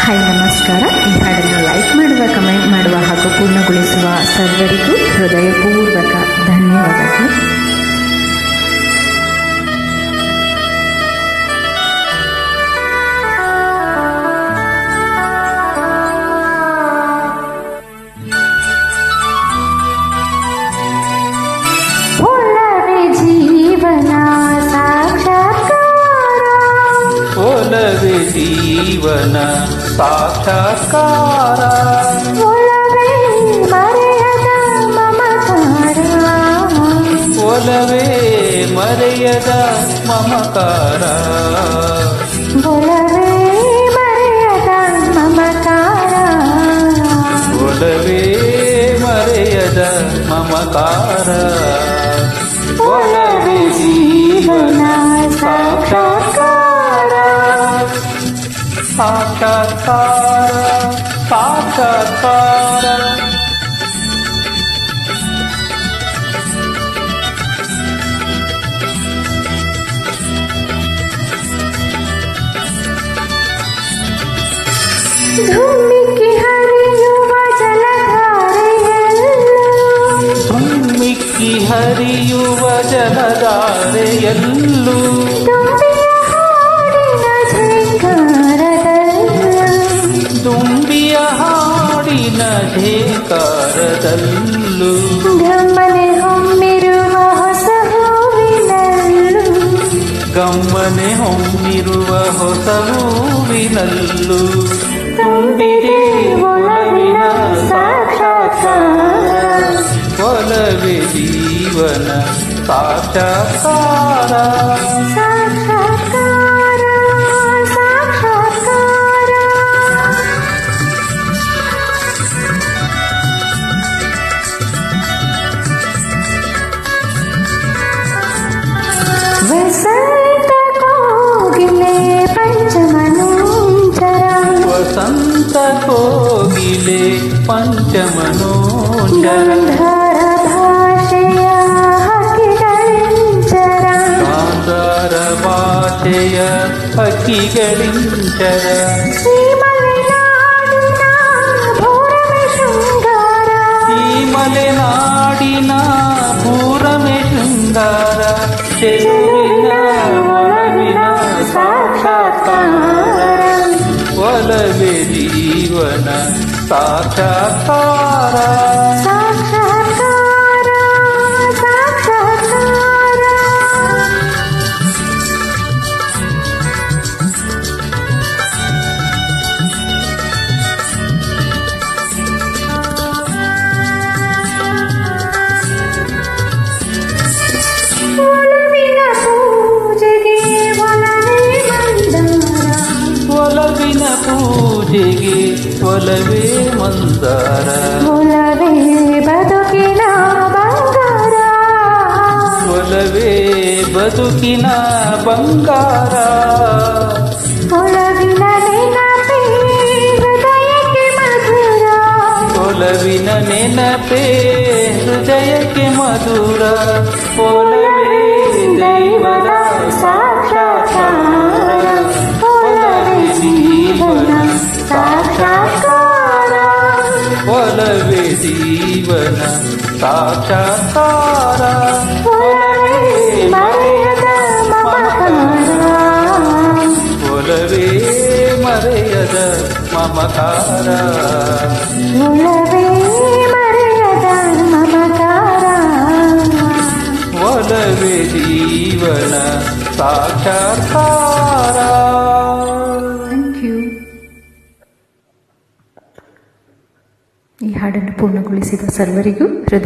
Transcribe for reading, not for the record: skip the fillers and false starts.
Hi ನಮಸ್ಕಾರ. ಈ ಹಾಡನ್ನು ಲೈಕ್ ಮಾಡುವ, ಕಮೆಂಟ್ ಮಾಡುವ ಹಾಗೂ ಪೂರ್ಣಗೊಳಿಸುವ ಸರ್ವರಿಗೂ ಹೃದಯಪೂರ್ವಕ ಧನ್ಯವಾದಗಳು. ಒಲವೇ ಜೀವನ ಸಾಕ್ಷಾತ್ಕಾರ, ಒಲವೇ ಮರೆಯದ ಮಮಕಾರ, ಒಲವೇ ಮರೆಯದ ಮಮಕಾರ, ಒಲವೇ ಮರೆಯದ ಮಮಕಾರ, ಒಲವೇ ಮರೆಯದ ಮಮಕಾರ, ಒಲವೇ ಜೀವನ ಸಾಕ್ಷಾತ್ಕಾರ, ಸಾಕ್ಷಾತ್ಕಾರ ಸಾಕ್ಷಾತ್ಕಾರ. ಧುಮ್ಮಿಕ್ಕಿ ಹರಿಯುವ ಜಲಧಾರೆಯಲ್ಲೂ, ಧುಮ್ಮಿಕ್ಕಿ ಹರಿಯುವ ಜಲಧಾರೆಯಲ್ಲೂ, ತುಂಬಿಯ ಹಾಡಿನ ಝೇಂಕಾರದಲ್ಲೂ, ಗಮ್ಮನೆ ಹೊಮ್ಮಿರುವ ಹೊಸ ಹೂವಿನಲ್ಲೂ, ಗಮ್ಮನೆ ಹೊಮ್ಮಿರುವ ಹೊಸ ಹೂವಿನಲ್ಲೂ ತುಂಬಿದೆ ಒಲವಿನ ಸಾಕ್ಷಾತ್ಕಾರ, ಒಲವೇ ಜೀವನ ಸಾಕ್ಷಾತ್ಕಾರ, ಸಾಕ್ಷಾತ್ಕಾರ ಸಾಕ್ಷಾತ್ಕಾರ. ವಸಂತ ಕೋಗಿಲೆ ಪಂಚಮನೋಂಚರ, ವಸಂತ ಕೋಗಿಲೆ ಪಂಚಮನೋಂಚರ, ಗಾಂಧಾರ ಭಾಷೆಯ ಹಕ್ಕಿಗಳಿಂಚರ, ಗಾಂಧಾರ ಭಾಷೆಯ ಹಕ್ಕಿಗಳಿಂಚರ, ಶ್ರೀಮಲೆನಾಡಿನ ಭೂರಮೆ ಶೃಂಗಾರ, ಈ ಮಲೆನಾಡಿನ ಪೂರಮೆ ಶೃಂಗಾರ, ಚೆಲುವಿನ ಒಲವಿನ ಸಾಕ್ಷಾತ್ಕಾರ, ಒಲವೇ ಜೀವನ ಸಾಕ್ಷಾತ್ಕಾರ, ಸಾಕ್ಷಾತ್ಕಾರ ಸಾಕ್ಷಾತ್ಕಾರ. ಒಲವಿನ ಪೂಜೆಗೆ ಒಲವೇ ಮಂದಾರ, ಒಲವಿನ ಪೂಜೆಗೆ ಒಲವೇ ಮಂದಾರ, ಒಲವೇ ಬದುಕಿನ ಬಂಗಾರ, ಒಲವೇ ಬದುಕಿನ ಬಂಗಾರ, ಒಲವಿನ ನೆನಪೇ ಹೃದಯಕ್ಕೆ ಮಧುರ, ಒಲವಿನ ನೆನಪೇ ಹೃದಯಕ್ಕೆ ಮಧುರ, ಒಲವೇ ದೈವದ ಸಾಕ್ಷಾತ್ಕಾರ, ಒಲವೇ ಜೀವನ ಸಾಕ್ಷಾತ್ಕಾರ, ಒಲವೇ ಜೀವನ ಸಾಕ್ಷಾತ್ಕಾರ, ಒಲವೇ ಮರೆಯದ ಮಮಕಾರ, ಒಲವೇ ಮರೆಯದ ಮಮಕಾರ, ಒಲವೇ ಮರೆಯದ ಮಮಕಾರ, ಒಲವೇ ಜೀವನ ಸಾಕ್ಷಾತ್ಕಾರ. Thank you. ಈ ಹಾಡನ್ನು ಪೂರ್ಣಗೊಳಿಸಿದ ಸರ್ವರಿಗೂ ಹೃದಯ